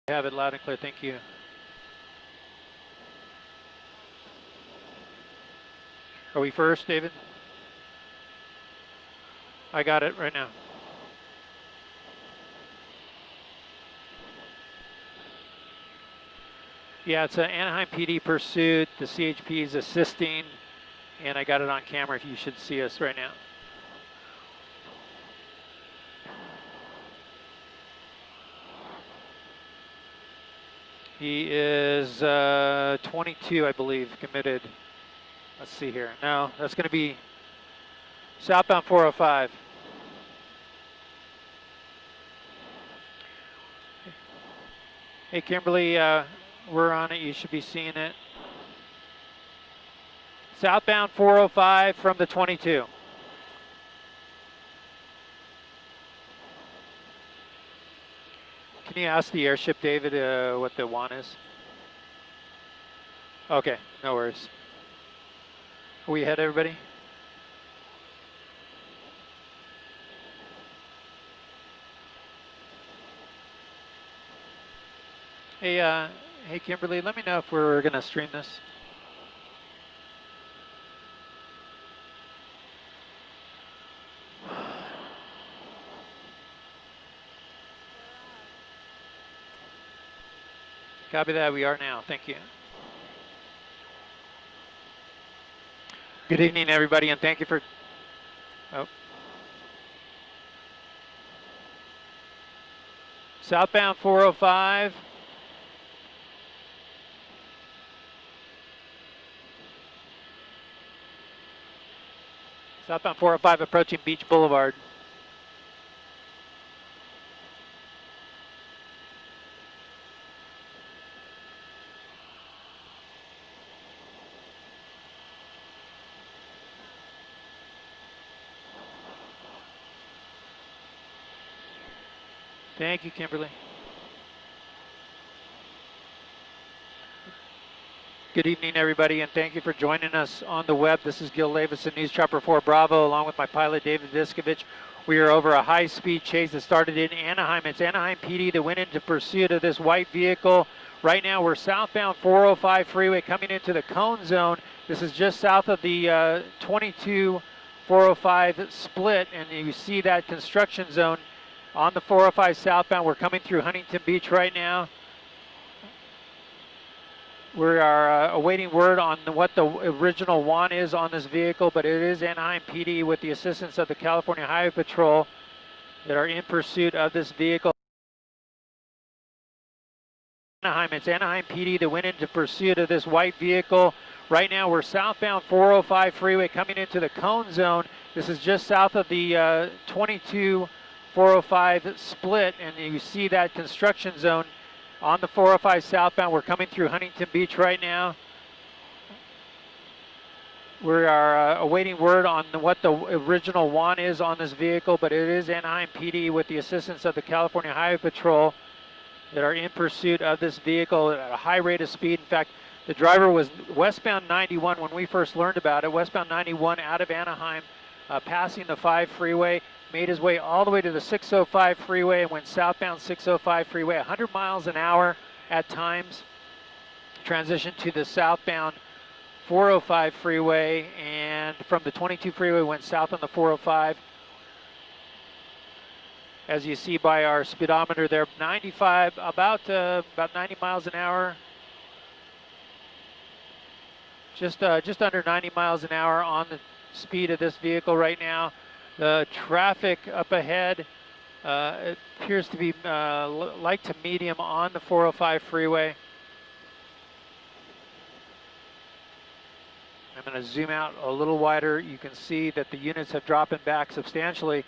Have it loud and clear, thank you. Are we first, David? I got it right now. Yeah, it's an Anaheim PD pursuit. The CHP is assisting, and I got it on camera if you should see us right now. He is 22, I believe, committed. Let's see here. No, that's going to be southbound 405. Hey, Kimberly, we're on it. You should be seeing it. Southbound 405 from the 22. Can you ask the airship, David, what the WAN is? Okay, no worries. Are we ahead, everybody? Hey, hey, Kimberly, let me know if we're going to stream this. Copy that, we are now. Thank you. Good evening, everybody, and thank you for... Oh. Southbound 405. Southbound 405 approaching Beach Boulevard. Thank you, Kimberly. Good evening, everybody, and thank you for joining us on the web. This is Gil Levis, News Chopper 4 Bravo, along with my pilot, David Viskovich. We are over a high-speed chase that started in Anaheim. It's Anaheim PD that went into pursuit of this white vehicle. Right now, we're southbound 405 freeway coming into the cone zone. This is just south of the 22 405 split, and you see that construction zone on the 405 southbound. We're coming through Huntington Beach right now. We are awaiting word on what the original WAN is on this vehicle, but it is Anaheim PD with the assistance of the California Highway Patrol that are in pursuit of this vehicle. Anaheim, it's Anaheim PD that went into pursuit of this white vehicle. Right now, we're southbound 405 freeway coming into the cone zone. This is just south of the 22 405 split, and you see that construction zone on the 405 southbound. We're coming through Huntington Beach right now. We are awaiting word on what the original WAN is on this vehicle, but it is Anaheim PD with the assistance of the California Highway Patrol that are in pursuit of this vehicle at a high rate of speed. In fact, the driver was westbound 91 when we first learned about it, westbound 91 out of Anaheim, passing the 5 freeway, made his way all the way to the 605 freeway and went southbound 605 freeway, 100 miles an hour at times, transitioned to the southbound 405 freeway, and from the 22 freeway went south on the 405. As you see by our speedometer there, 95, about 90 miles an hour. Just under 90 miles an hour on the speed of this vehicle right now. The traffic up ahead it appears to be light to medium on the 405 freeway. I'm going to zoom out a little wider. You can see that the units have dropped back substantially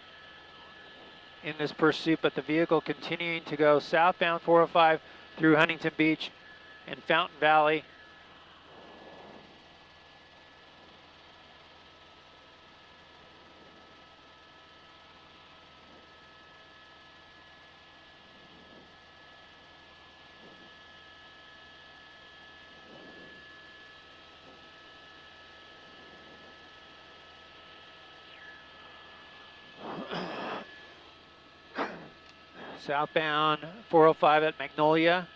in this pursuit, but the vehicle continuing to go southbound 405 through Huntington Beach and Fountain Valley. Southbound 405 at Magnolia.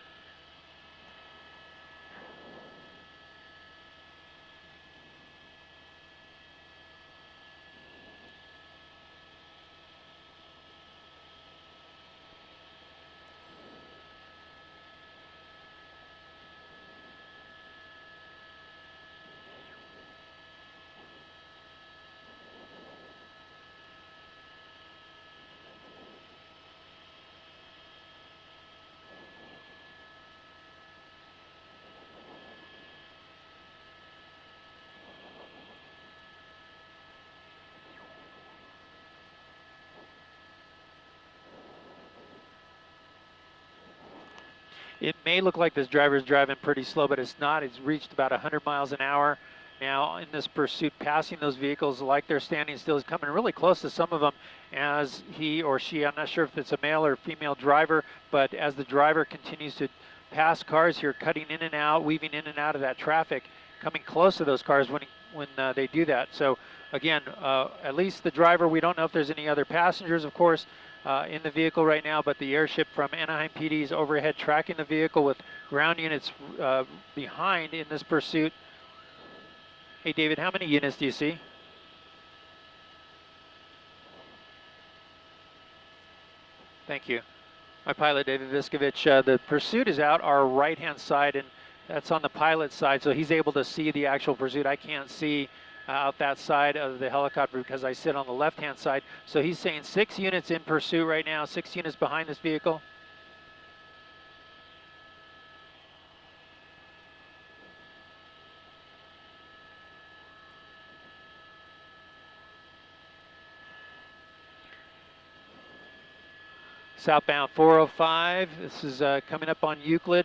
It may look like this driver is driving pretty slow, but it's not. It's reached about 100 miles an hour now in this pursuit, passing those vehicles like they're standing still. He's coming really close to some of them as he or she, I'm not sure if it's a male or female driver, but as the driver continues to pass cars here, cutting in and out, weaving in and out of that traffic, coming close to those cars when they do that. So again, at least the driver, we don't know if there's any other passengers, of course, in the vehicle right now, but the airship from Anaheim PD is overhead tracking the vehicle with ground units behind in this pursuit. Hey David, how many units do you see? Thank you. My pilot, David Viskovich. The pursuit is out our right-hand side, and that's on the pilot's side, so he's able to see the actual pursuit. I can't see out that side of the helicopter because I sit on the left-hand side. So he's saying 6 units in pursuit right now, 6 units behind this vehicle. Southbound 405, this is coming up on Euclid.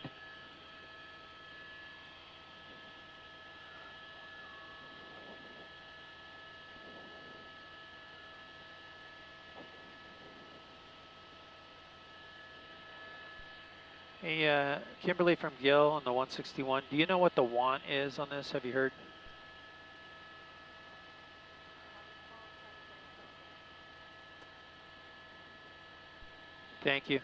Hey, Kimberly from Gill on the 161, do you know what the want is on this? Have you heard? Thank you.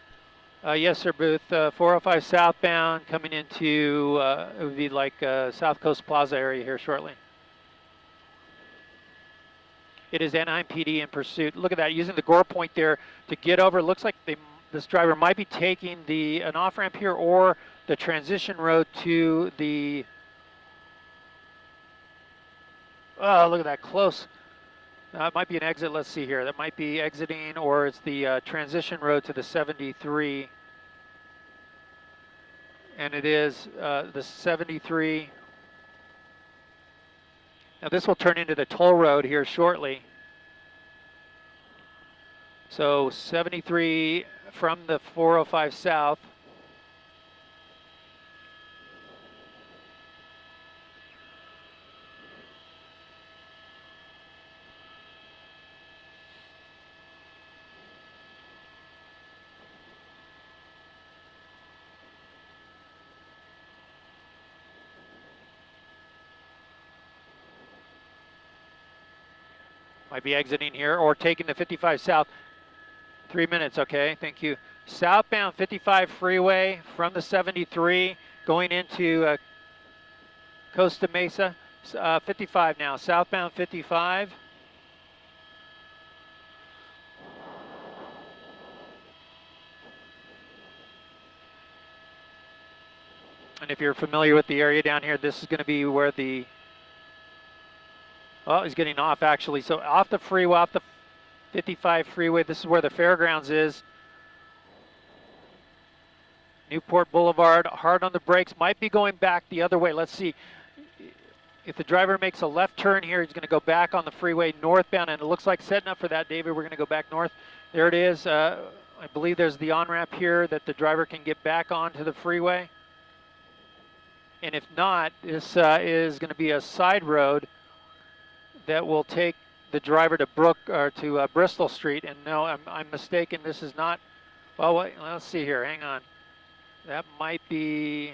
Yes, sir, Booth. 405 southbound coming into, it would be like South Coast Plaza area here shortly. It is Anaheim PD in pursuit. Look at that, using the gore point there to get over. It looks like this driver might be taking an off-ramp here or the transition road to the, oh, look at that, close. It might be an exit, let's see here. That might be exiting, or it's the transition road to the 73. And it is the 73. Now this will turn into the toll road here shortly. So 73 from the 405 south. Might be exiting here or taking the 55 south. 3 minutes, okay, thank you. Southbound 55 freeway from the 73 going into Costa Mesa. 55 now, southbound 55. And if you're familiar with the area down here, this is going to be where the, oh, he's getting off actually. So off the freeway, off the 55 freeway, this is where the fairgrounds is. Newport Boulevard, hard on the brakes, might be going back the other way. Let's see. If the driver makes a left turn here, he's going to go back on the freeway northbound, and it looks like setting up for that, David. We're going to go back north. There it is. I believe there's the on-ramp here that the driver can get back onto the freeway. And if not, this is going to be a side road that will take the driver to Bristol Street. And no, I'm mistaken. This is not. Well, wait, let's see here. Hang on. That might be.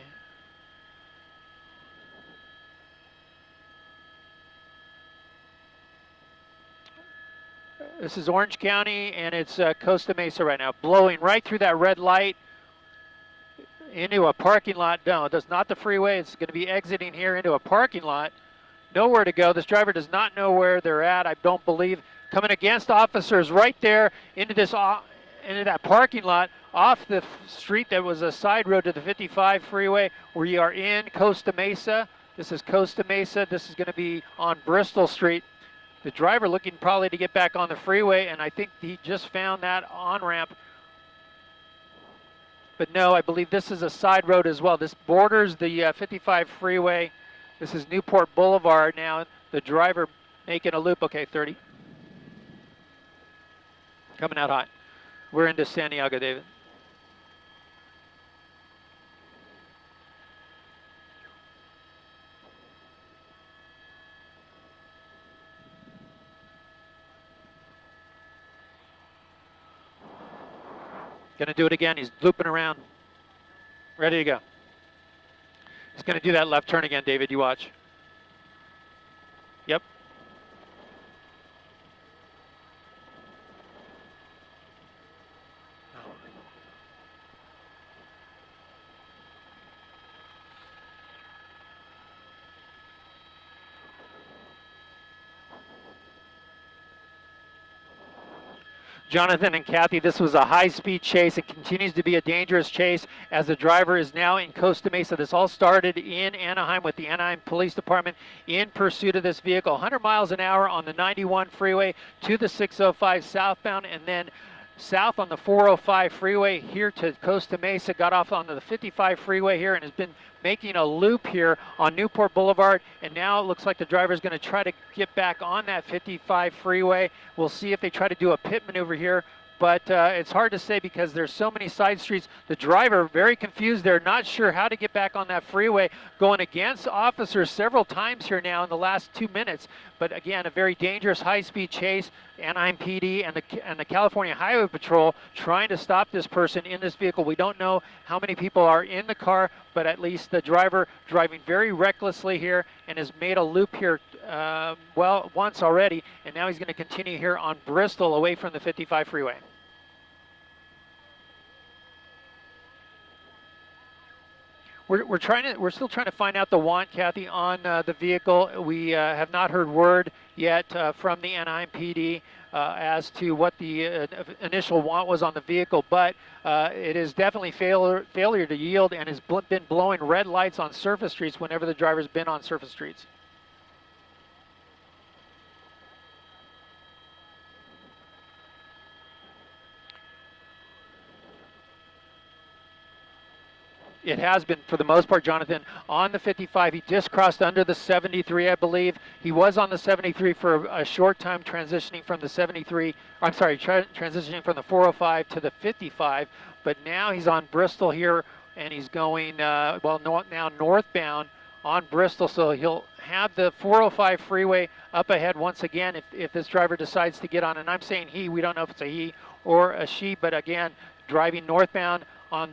This is Orange County, and it's Costa Mesa right now, blowing right through that red light into a parking lot. No, that's not the freeway. It's going to be exiting here into a parking lot. Nowhere to go. This driver does not know where they're at, I don't believe. Coming against officers right there into that parking lot off the street that was a side road to the 55 freeway. We are in Costa Mesa. This is Costa Mesa. This is going to be on Bristol Street. The driver looking probably to get back on the freeway, and I think he just found that on-ramp. But no, I believe this is a side road as well. This borders the 55 freeway. This is Newport Boulevard now. The driver making a loop. Okay, 30. Coming out hot. We're into Santiago, David. Gonna do it again. He's looping around. Ready to go. He's gonna do that left turn again, David. You watch. Yep. Jonathan and Kathy, this was a high-speed chase. It continues to be a dangerous chase as the driver is now in Costa Mesa. This all started in Anaheim with the Anaheim Police Department in pursuit of this vehicle. 100 miles an hour on the 91 freeway to the 605 southbound, and then south on the 405 freeway here to Costa Mesa. Got off onto the 55 freeway here and has been making a loop here on Newport Boulevard, and now it looks like the driver is going to try to get back on that 55 freeway. We'll see if they try to do a pit maneuver here, but it's hard to say because there's so many side streets. The driver very confused there, not sure how to get back on that freeway, going against officers several times here now in the last 2 minutes. But again, a very dangerous high-speed chase. Anaheim PD and the California Highway Patrol trying to stop this person in this vehicle. We don't know how many people are in the car, but at least the driver driving very recklessly here and has made a loop here well, once already, and now he's going to continue here on Bristol away from the 55 freeway. We're still trying to find out the want, Kathy, on the vehicle. We have not heard word yet from the Anaheim PD as to what the initial want was on the vehicle, but it is definitely failure to yield and has been blowing red lights on surface streets whenever the driver's been on surface streets. It has been, for the most part, Jonathan, on the 55. He just crossed under the 73, I believe. He was on the 73 for a short time, transitioning from the 73, I'm sorry, transitioning from the 405 to the 55. But now he's on Bristol here, and he's going, now northbound on Bristol. So he'll have the 405 freeway up ahead once again if this driver decides to get on. And I'm saying he, we don't know if it's a he or a she, but again, driving northbound on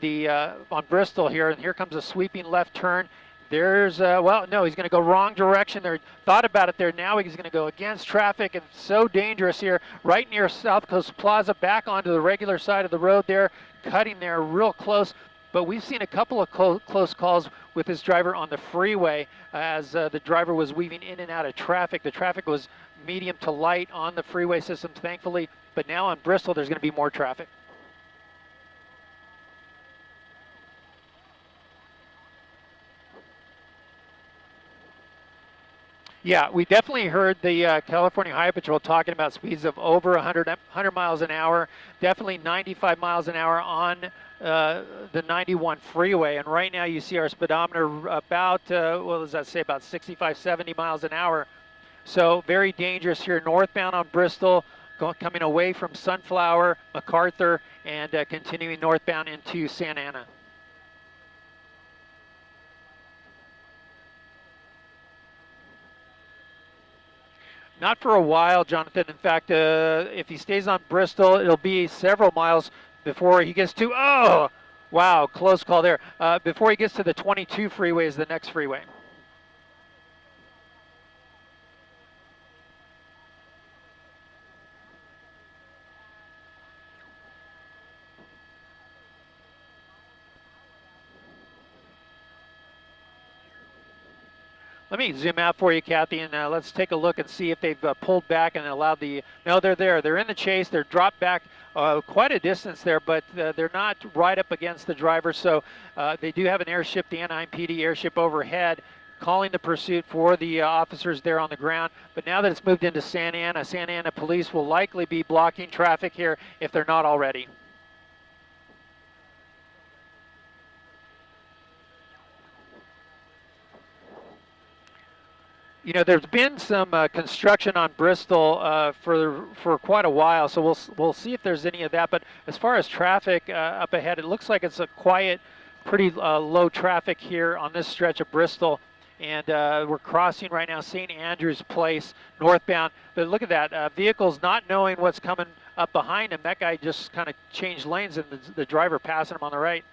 Bristol here, and here comes a sweeping left turn. There's well, no, he's going to go wrong direction there. Thought about it there. Now he's going to go against traffic, and so dangerous here, right near South Coast Plaza, back onto the regular side of the road there, cutting there real close. But we've seen a couple of close calls with this driver on the freeway as the driver was weaving in and out of traffic. The traffic was medium to light on the freeway system, thankfully, but now on Bristol there's going to be more traffic. Yeah, we definitely heard the California Highway Patrol talking about speeds of over 100 miles an hour, definitely 95 miles an hour on the 91 freeway. And right now you see our speedometer about, what does that say, about 65, 70 miles an hour. So very dangerous here northbound on Bristol, coming away from Sunflower, MacArthur, and continuing northbound into Santa Ana. Not for a while, Jonathan. In fact, if he stays on Bristol, it'll be several miles before he gets to, oh, wow, close call there. Before he gets to the 22 freeway is the next freeway. Let me zoom out for you, Kathy, and let's take a look and see if they've pulled back and allowed the. No, they're there. They're in the chase. They're dropped back quite a distance there, but they're not right up against the driver. So they do have an airship, the Anaheim PD airship overhead, calling the pursuit for the officers there on the ground. But now that it's moved into Santa Ana police will likely be blocking traffic here if they're not already. You know, there's been some construction on Bristol for quite a while, so we'll see if there's any of that. But as far as traffic up ahead, it looks like it's a quiet, pretty low traffic here on this stretch of Bristol. And we're crossing right now St. Andrew's Place northbound. But look at that, vehicles not knowing what's coming up behind him. That guy just kind of changed lanes, and the driver passing him on the right.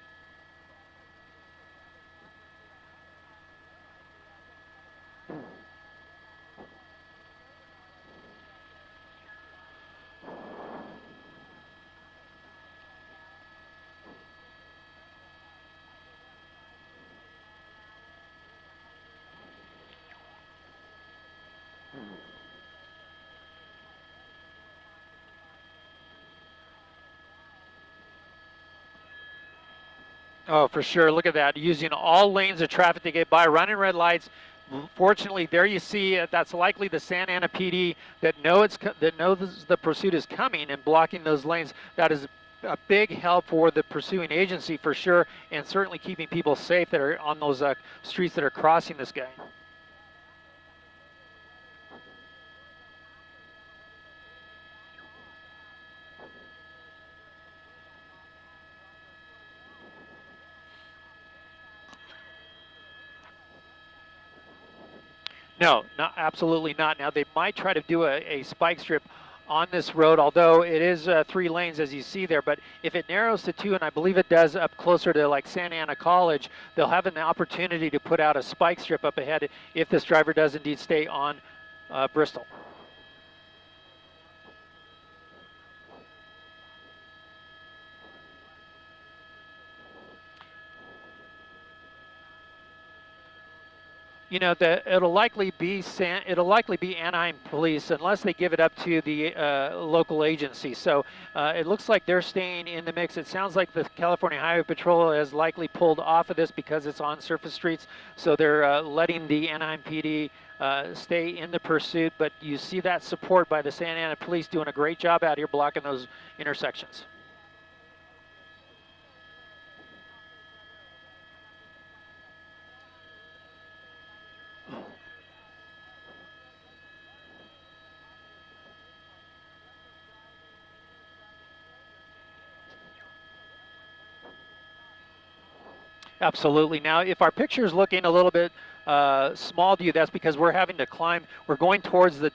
Oh, for sure. Look at that. Using all lanes of traffic to get by, running red lights. Fortunately, there you see that's likely the Santa Ana PD that knows the pursuit is coming and blocking those lanes. That is a big help for the pursuing agency for sure, and certainly keeping people safe that are on those streets that are crossing this guy. No, not absolutely not. Now they might try to do a spike strip on this road, although it is 3 lanes as you see there. But if it narrows to 2, and I believe it does up closer to like Santa Ana College, they'll have an opportunity to put out a spike strip up ahead if this driver does indeed stay on Bristol. You know, it'll likely be Anaheim Police unless they give it up to the local agency. So it looks like they're staying in the mix. It sounds like the California Highway Patrol has likely pulled off of this because it's on surface streets. So they're letting the Anaheim PD stay in the pursuit. But you see that support by the Santa Ana Police doing a great job out here blocking those intersections. Absolutely. Now, if our picture is looking a little bit small to you, that's because we're having to climb. We're going towards the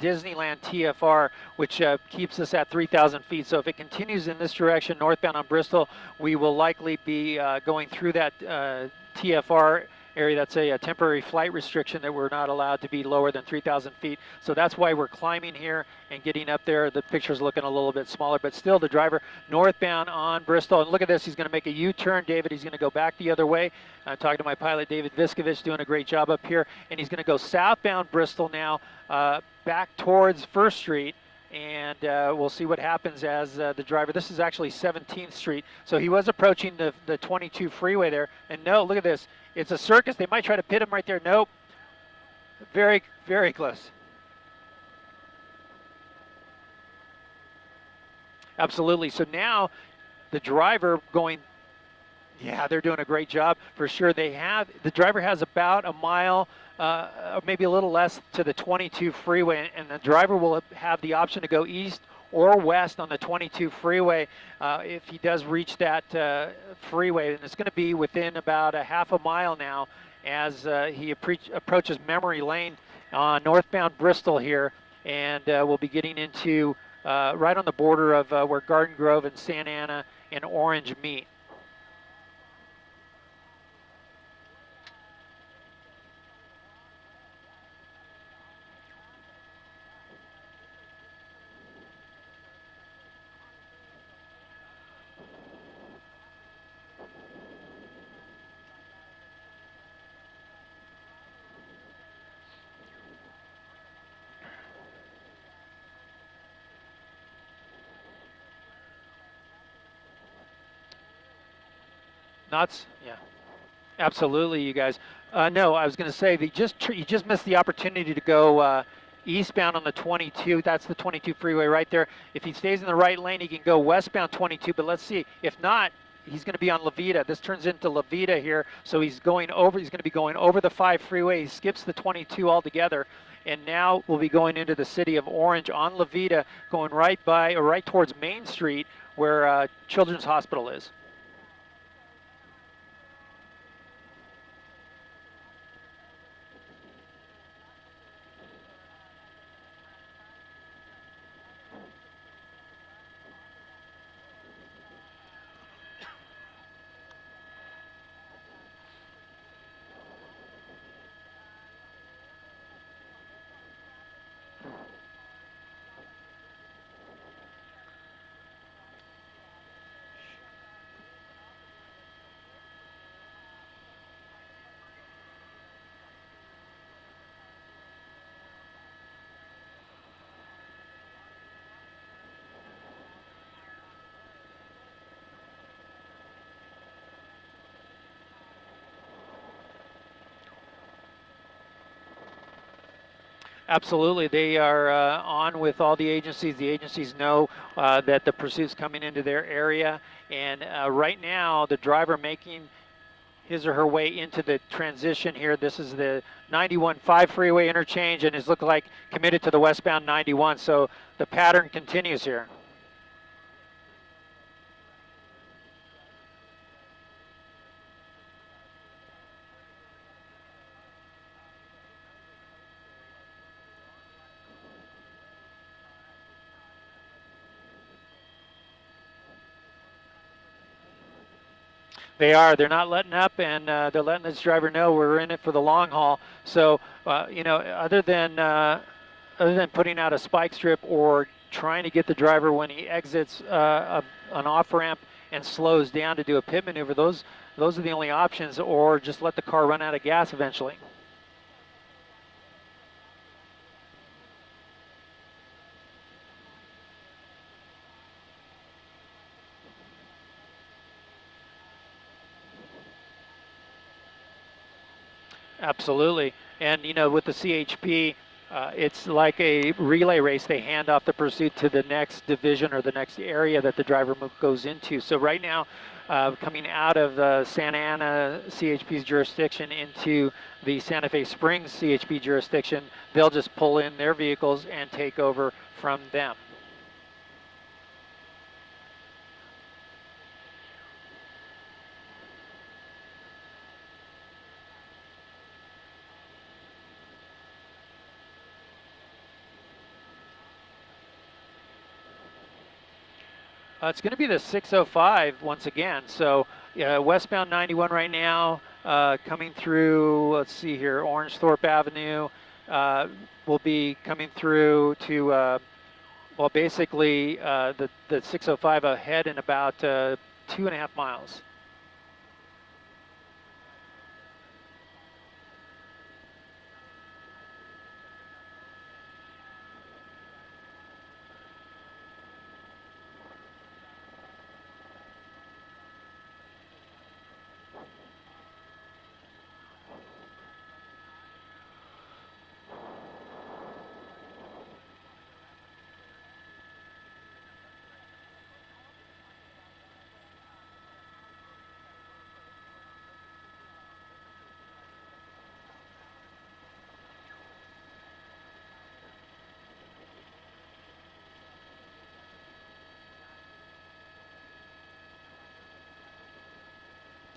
Disneyland TFR, which keeps us at 3,000 feet. So if it continues in this direction, northbound on Bristol, we will likely be going through that TFR area. That's a temporary flight restriction that we're not allowed to be lower than 3,000 feet. So that's why we're climbing here and getting up there. The picture's looking a little bit smaller, but still the driver northbound on Bristol. And look at this, he's going to make a U-turn, David. He's going to go back the other way. I'm talking to my pilot, David Viskovich, doing a great job up here. And he's going to go southbound Bristol now, back towards First Street. And we'll see what happens as the driver. This is actually 17th Street. So he was approaching the 22 freeway there. And no, look at this. It's a circus. They might try to pit him right there. Nope. Very, very close. Absolutely. So now the driver going, yeah, they're doing a great job for sure. The driver has about a mile, maybe a little less to the 22 freeway, and the driver will have the option to go east or west on the 22 freeway if he does reach that freeway. And it's going to be within about a half a mile now as he approaches Memory Lane on northbound Bristol here. And we'll be getting into right on the border of where Garden Grove and Santa Ana and Orange meet. Yeah, absolutely, you guys. No, I was going to say you just missed the opportunity to go eastbound on the 22. That's the 22 freeway right there. If he stays in the right lane, he can go westbound 22. But let's see. If not, he's going to be on La Vida. This turns into La Vida here, so he's going over. He's going to be going over the 5 freeway. He skips the 22 altogether, and now we'll be going into the city of Orange on La Vida, going right towards Main Street, where Children's Hospital is. Absolutely. They are on with all the agencies. The agencies know that the pursuit's coming into their area. And right now, the driver making his or her way into the transition here. This is the 91-5 freeway interchange, and is looking like committed to the westbound 91. So the pattern continues here. They are. They're not letting up, and they're letting this driver know we're in it for the long haul. So, you know, other than putting out a spike strip or trying to get the driver when he exits an off ramp and slows down to do a pit maneuver, those are the only options, or just let the car run out of gas eventually. Absolutely. And, you know, with the CHP, it's like a relay race. They hand off the pursuit to the next division or the next area that the driver goes into. So right now, coming out of the Santa Ana CHP's jurisdiction into the Santa Fe Springs CHP jurisdiction, they'll just pull in their vehicles and take over from them. It's going to be the 605 once again. So westbound 91 right now, coming through, let's see here, Orange Thorpe Avenue, will be coming through to, well, basically the 605 ahead in about 2.5 miles.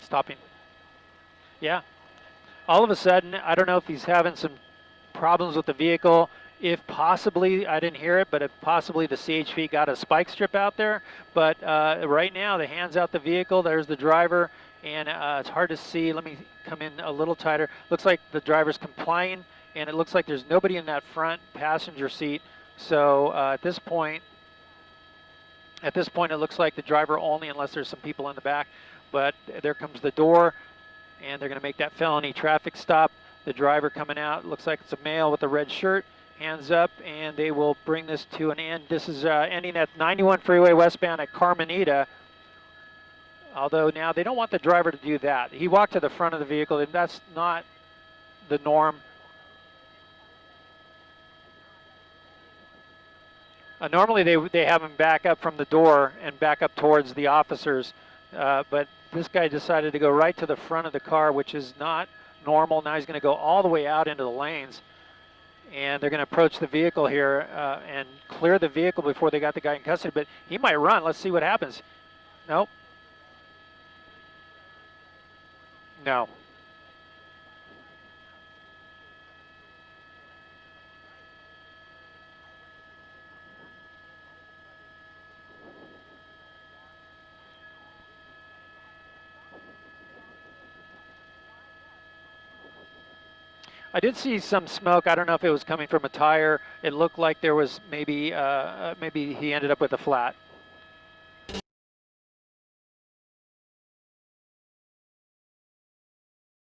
Stopping. Yeah. All of a sudden, I don't know if he's having some problems with the vehicle. If possibly, I didn't hear it, but if possibly the CHP got a spike strip out there. But right now, the hands out the vehicle. There's the driver, and it's hard to see. Let me come in a little tighter. Looks like the driver's complying, and it looks like there's nobody in that front passenger seat. So at this point, it looks like the driver only, unless there's some people in the back. But there comes the door, and they're going to make that felony traffic stop. The driver coming out, looks like it's a male with a red shirt, hands up, and they will bring this to an end. This is ending at 91 freeway westbound at Carmenita. Although now they don't want the driver to do that. He walked to the front of the vehicle, and that's not the norm. Normally they have him back up from the door and back up towards the officers, but this guy decided to go right to the front of the car, which is not normal. Now he's going to go all the way out into the lanes, and they're going to approach the vehicle here and clear the vehicle before they got the guy in custody, but he might run. Let's see what happens. Nope. No. I did see some smoke. I don't know if it was coming from a tire. It looked like there was maybe he ended up with a flat.